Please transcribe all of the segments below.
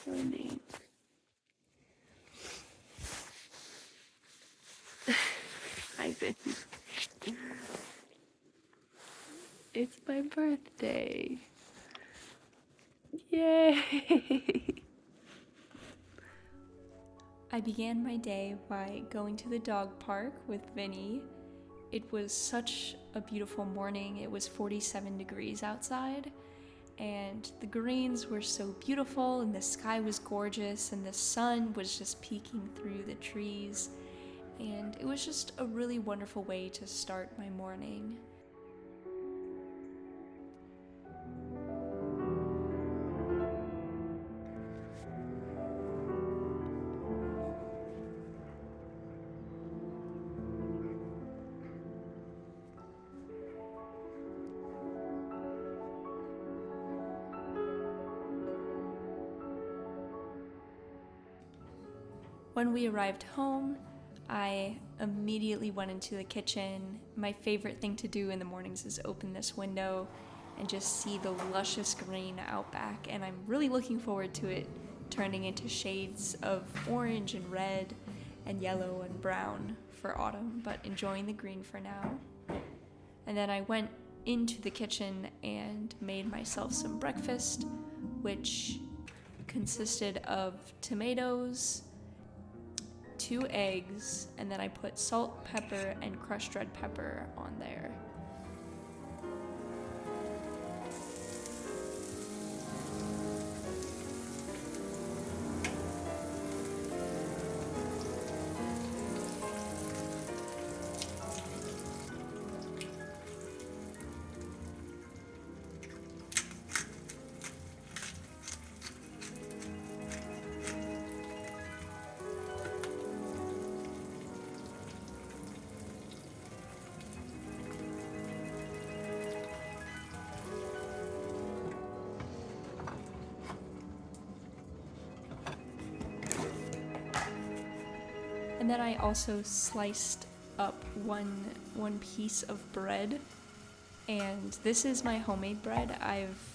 your name. Ivan. It's my birthday. Yay! I began my day by going to the dog park with Vinny. It was such a beautiful morning. It was 47 degrees outside, and the greens were so beautiful, and the sky was gorgeous, and the sun was just peeking through the trees, and it was just a really wonderful way to start my morning. When we arrived home, I immediately went into the kitchen. My favorite thing to do in the mornings is open this window and just see the luscious green out back, and I'm really looking forward to it turning into shades of orange and red and yellow and brown for autumn, but enjoying the green for now. And then I went into the kitchen and made myself some breakfast, which consisted of tomatoes, 2 eggs, and then I put salt, pepper, and crushed red pepper on there. And then I also sliced up one piece of bread, and this is my homemade bread.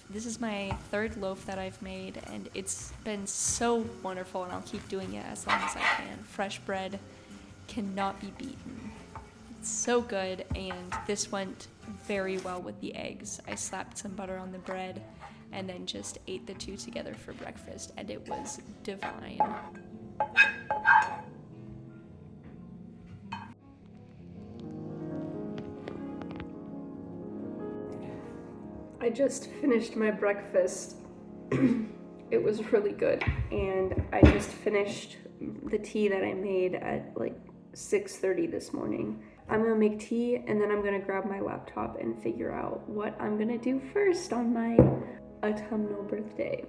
This is my 3rd loaf that I've made, and it's been so wonderful, and I'll keep doing it as long as I can. Fresh bread cannot be beaten. It's so good, and this went very well with the eggs. I slapped some butter on the bread and then just ate the 2 together for breakfast, and it was divine. I just finished my breakfast. It was really good, and I just finished the tea that I made at like 6:30 this morning. I'm gonna make tea, and then I'm gonna grab my laptop and figure out what I'm gonna do first on my autumnal birthday.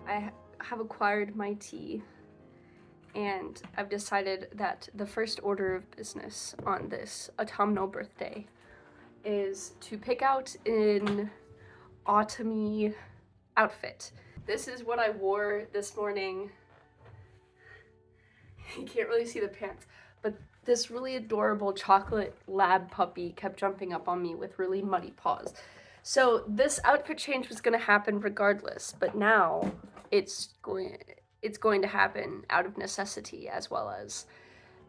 I have acquired my tea, and I've decided that the first order of business on this autumnal birthday is to pick out an autumny outfit. This is what I wore this morning. You can't really see the pants, but this really adorable chocolate lab puppy kept jumping up on me with really muddy paws. So this outfit change was going to happen regardless, but now it's going to happen out of necessity as well as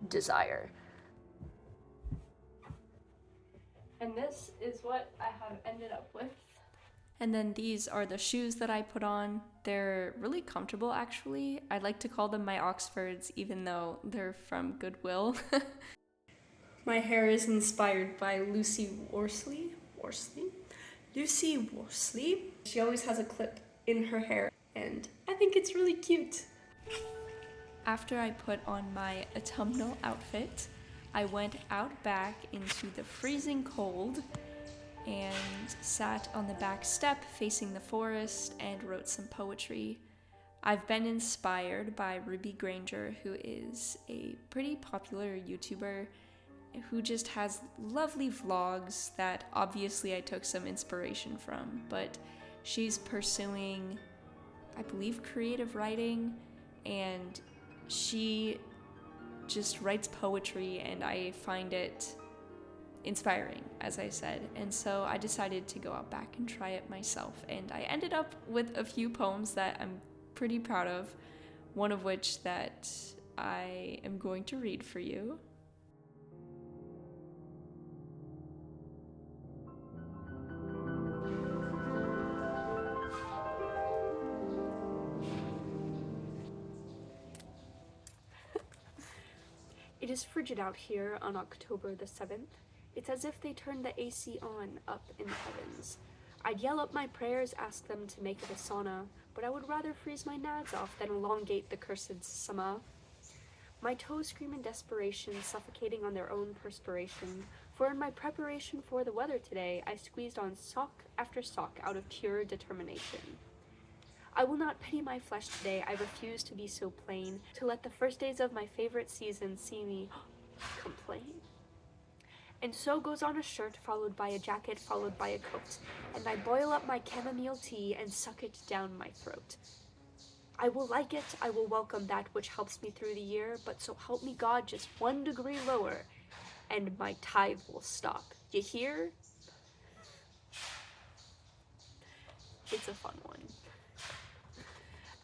desire. And this is what I have ended up with. And then these are the shoes that I put on. They're really comfortable, actually. I like to call them my Oxfords, even though they're from Goodwill. My hair is inspired by Lucy Worsley. Lucy Worsley. She always has a clip in her hair, and I think it's really cute. After I put on my autumnal outfit, I went out back into the freezing cold and sat on the back step facing the forest and wrote some poetry. I've been inspired by Ruby Granger, who is a pretty popular YouTuber who just has lovely vlogs that obviously I took some inspiration from, but she's pursuing, I believe, creative writing, and she just writes poetry, and I find it inspiring, as I said, and so I decided to go out back and try it myself, and I ended up with a few poems that I'm pretty proud of, one of which that I am going to read for you. It is frigid out here on October the 7th. It's as if they turned the AC on up in the heavens. I'd yell up my prayers, ask them to make it a sauna, but I would rather freeze my nads off than elongate the cursed summer. My toes scream in desperation, suffocating on their own perspiration, for in my preparation for the weather today, I squeezed on sock after sock out of pure determination. I will not pity my flesh today, I refuse to be so plain, to let the first days of my favorite season see me complain. And so goes on a shirt, followed by a jacket, followed by a coat, and I boil up my chamomile tea and suck it down my throat. I will like it, I will welcome that which helps me through the year, but so help me God, just 1 degree lower, and my tithe will stop. You hear? It's a fun one.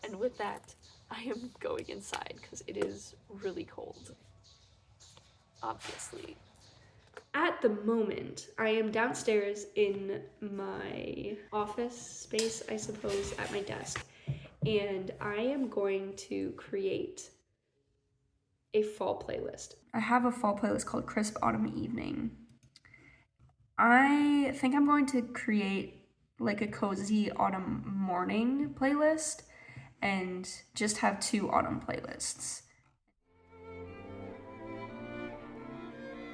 And with that, I am going inside because it is really cold. Obviously. At the moment, I am downstairs in my office space, I suppose, at my desk, and I am going to create a fall playlist. I have a fall playlist called Crisp Autumn Evening. I think I'm going to create like a cozy autumn morning playlist and just have 2 autumn playlists.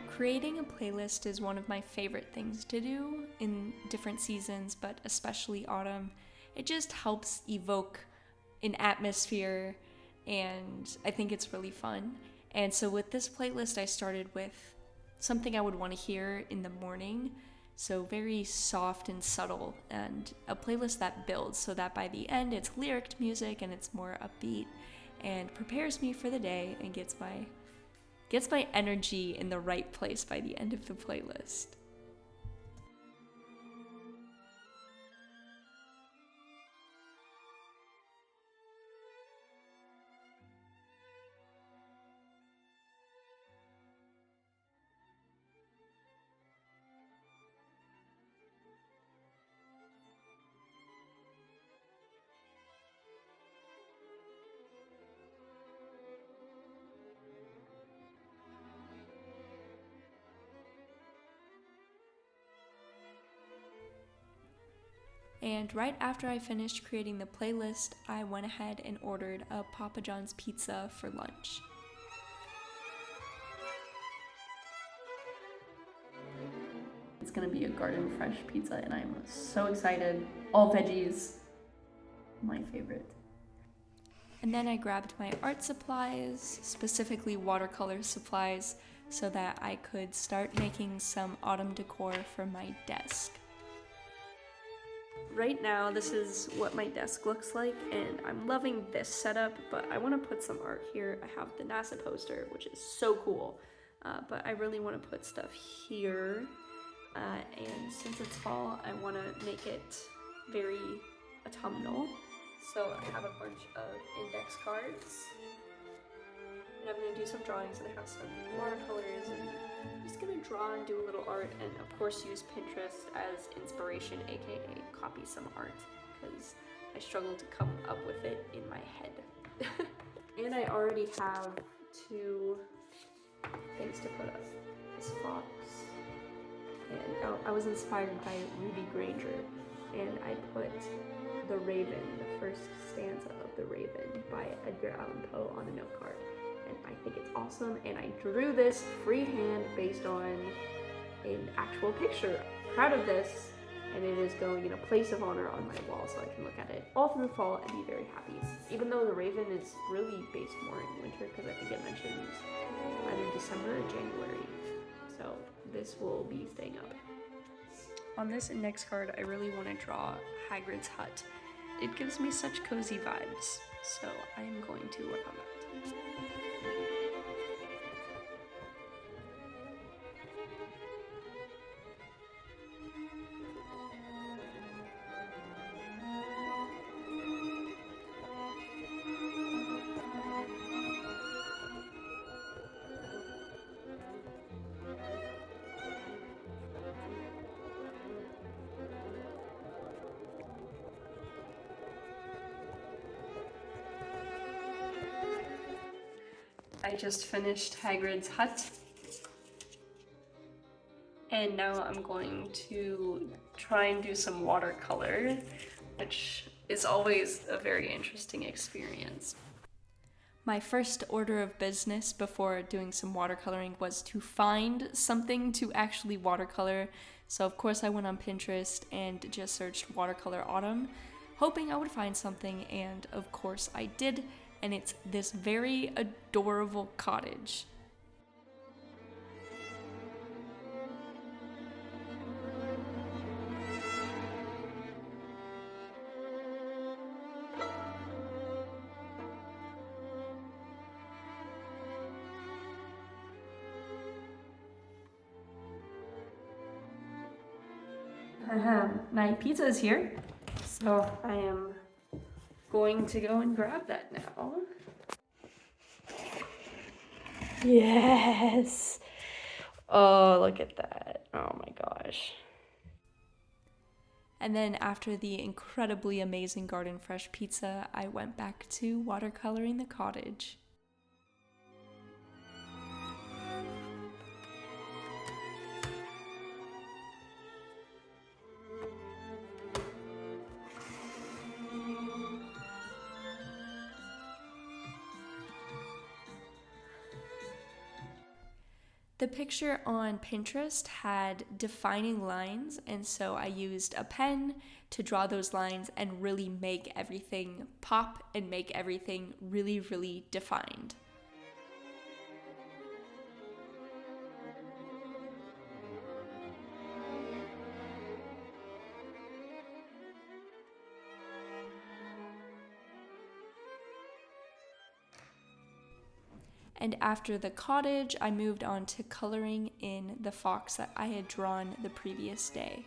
Creating a playlist is one of my favorite things to do in different seasons, but especially autumn. It just helps evoke an atmosphere, and I think it's really fun. And so with this playlist, I started with something I would want to hear in the morning, so very soft and subtle, and a playlist that builds so that by the end it's lyric music and it's more upbeat and prepares me for the day and gets my energy in the right place by the end of the playlist. And right after I finished creating the playlist, I went ahead and ordered a Papa John's pizza for lunch. It's gonna be a garden fresh pizza, and I'm so excited. All veggies, my favorite. And then I grabbed my art supplies, specifically watercolor supplies, so that I could start making some autumn decor for my desk. Right now, this is what my desk looks like, and I'm loving this setup, but I want to put some art here. I have the NASA poster, which is so cool, but I really want to put stuff here, and since it's fall, I want to make it very autumnal. So I have a bunch of index cards, and I'm going to do some drawings, and I have some watercolors, and I'm just going to draw and do a little art, and of course use Pinterest as inspiration, aka copy some art, because I struggle to come up with it in my head. And I already have 2 things to put up. This fox, and I was inspired by Ruby Granger, and I put The Raven, the first stanza of The Raven by Edgar Allan Poe on a note card. And I think it's awesome, and I drew this freehand based on an actual picture. proud of this, and it is going in a place of honor on my wall so I can look at it all through the fall and be very happy. Even though the Raven is really based more in winter, because I think it mentions either December or January. So this will be staying up. On this index card, I really want to draw Hagrid's hut. It gives me such cozy vibes, so I am going to work on that. I just finished Hagrid's hut, and now I'm going to try and do some watercolor, which is always a very interesting experience. My first order of business before doing some watercoloring was to find something to actually watercolor. So of course I went on Pinterest and just searched watercolor autumn, hoping I would find something, and of course I did. And it's this very adorable cottage. My pizza is here, so I am going to go and grab that now. Yes! Oh, look at that. Oh my gosh. And then after the incredibly amazing Garden Fresh pizza, I went back to watercoloring the cottage. The picture on Pinterest had defining lines, and so I used a pen to draw those lines and really make everything pop and make everything really, really defined. And after the cottage, I moved on to coloring in the fox that I had drawn the previous day.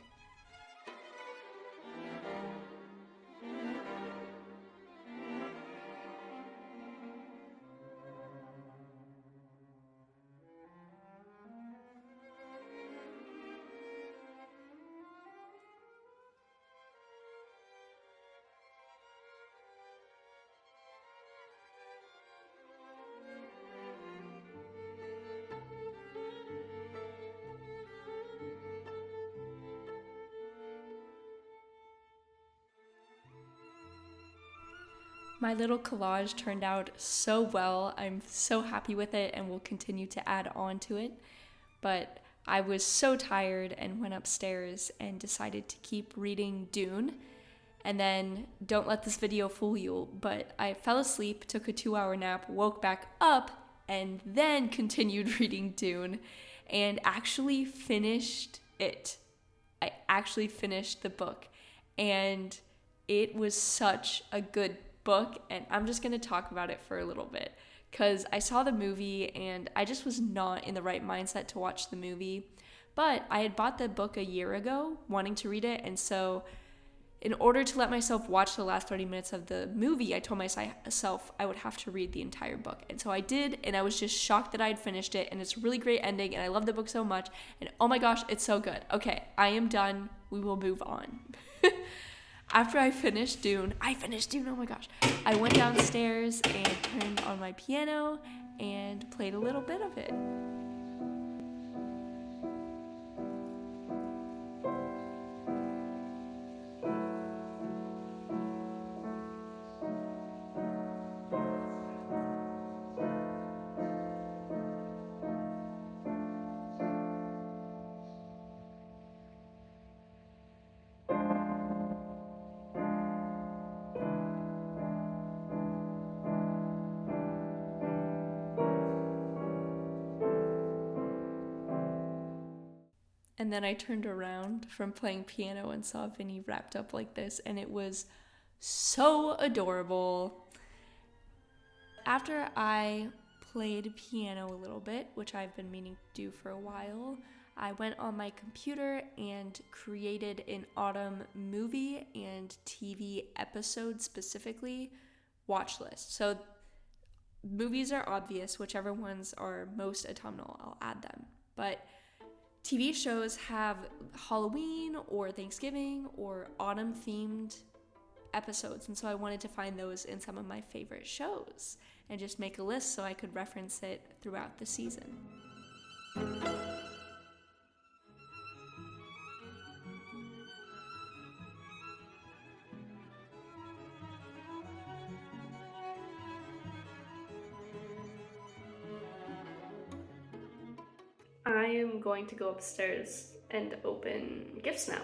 My little collage turned out so well. I'm so happy with it and will continue to add on to it. But I was so tired and went upstairs and decided to keep reading Dune. And then, don't let this video fool you, but I fell asleep, took a 2-hour nap, woke back up, and then continued reading Dune and actually finished it. I actually finished the book, and it was such a good book, and I'm just going to talk about it for a little bit because I saw the movie and I just was not in the right mindset to watch the movie. But I had bought the book a year ago wanting to read it, and so in order to let myself watch the last 30 minutes of the movie, I told myself I would have to read the entire book. And so I did, and I was just shocked that I had finished it, and it's a really great ending, and I love the book so much, and oh my gosh, it's so good. Okay, I am done. We will move on. After I finished Dune, oh my gosh. I went downstairs and turned on my piano and played a little bit of it. And then I turned around from playing piano and saw Vinny wrapped up like this, and it was so adorable. After I played piano a little bit, which I've been meaning to do for a while, I went on my computer and created an autumn movie and TV episode specifically watch list. So movies are obvious, whichever ones are most autumnal, I'll add them. But TV shows have Halloween or Thanksgiving or autumn themed episodes, and so I wanted to find those in some of my favorite shows and just make a list so I could reference it throughout the season. I am going to go upstairs and open gifts now.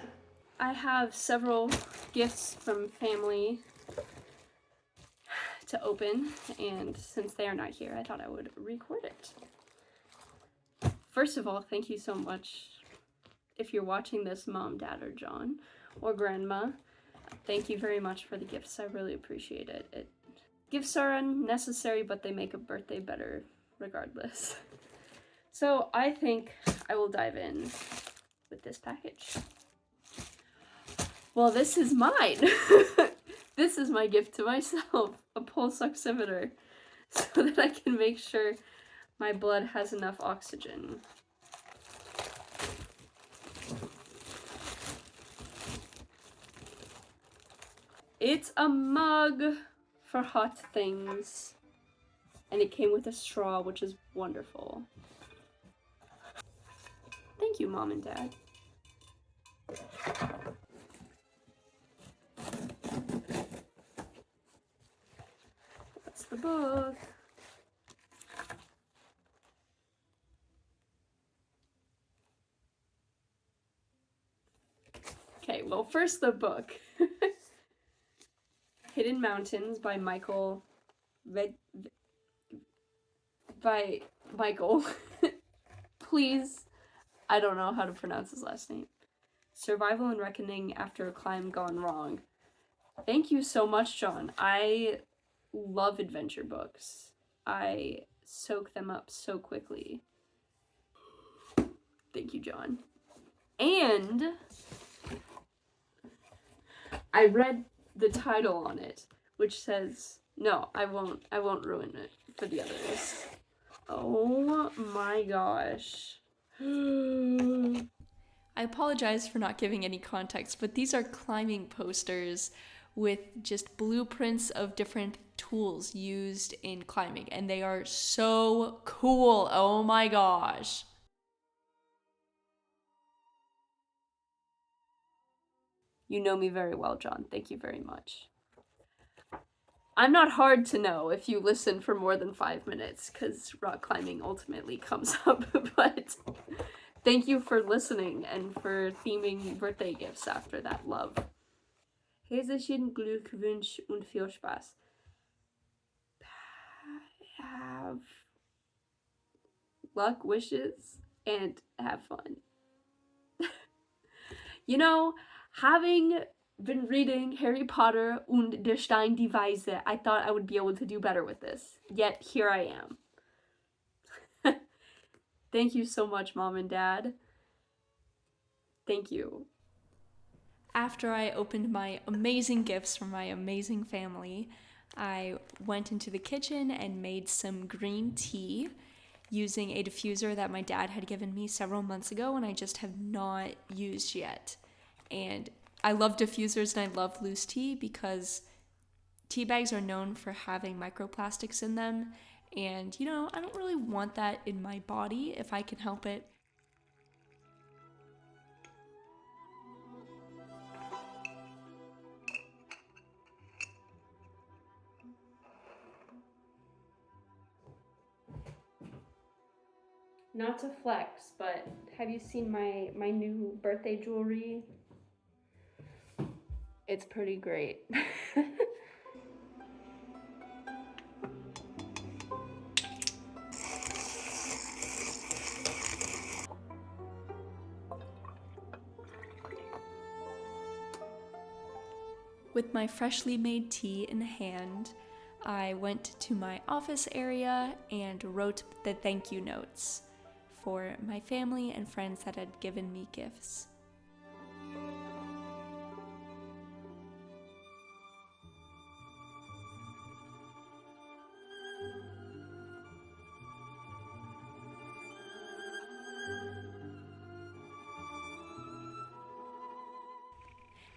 I have several gifts from family to open, and since they are not here, I thought I would record it. First of all, thank you so much. If you're watching this, Mom, Dad, or John, or Grandma, thank you very much for the gifts. I really appreciate it. Gifts are unnecessary, but they make a birthday better regardless. So I think I will dive in with this package. Well, this is mine. This is my gift to myself, a pulse oximeter, so that I can make sure my blood has enough oxygen. It's a mug for hot things, and it came with a straw, which is wonderful. Thank you, Mom and Dad. That's the book. Okay, well, first the book. Hidden Mountains by Michael. Please, I don't know how to pronounce his last name. Survival and Reckoning After a Climb Gone Wrong. Thank you so much, John. I love adventure books. I soak them up so quickly. Thank you, John. And I read the title on it, which says, no, I won't ruin it for the others. Oh my gosh. I apologize for not giving any context, but these are climbing posters with just blueprints of different tools used in climbing, and they are so cool. Oh my gosh. You know me very well, John. Thank you very much. I'm not hard to know if you listen for more than 5 minutes, because rock climbing ultimately comes up, but thank you for listening and for theming birthday gifts after that love. Herzlichen Glückwunsch und viel Spaß. Have luck, wishes, and have fun. You know, having been reading Harry Potter und der Stein die Weise, I thought I would be able to do better with this. Yet, here I am. Thank you so much, Mom and Dad. Thank you. After I opened my amazing gifts from my amazing family, I went into the kitchen and made some green tea using a diffuser that my dad had given me several months ago and I just have not used yet. And I love diffusers and I love loose tea because tea bags are known for having microplastics in them. And, you know, I don't really want that in my body if I can help it. Not to flex, but have you seen my new birthday jewelry? It's pretty great. With my freshly made tea in hand, I went to my office area and wrote the thank you notes for my family and friends that had given me gifts.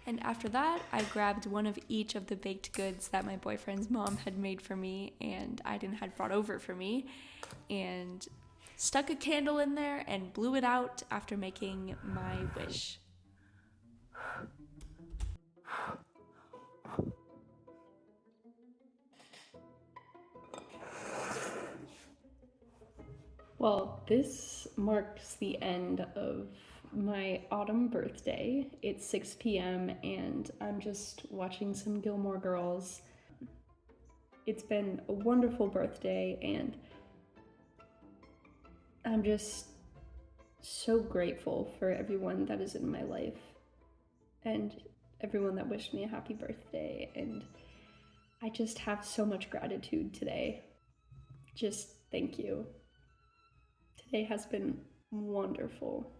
And after that, I grabbed one of each of the baked goods that my boyfriend's mom had made for me and Aiden had brought over for me, and stuck a candle in there and blew it out after making my wish. Well, this marks the end of my autumn birthday. It's 6 p.m. and I'm just watching some Gilmore Girls. It's been a wonderful birthday and I'm just so grateful for everyone that is in my life and everyone that wished me a happy birthday, and I just have so much gratitude today. Just thank you. Today has been wonderful.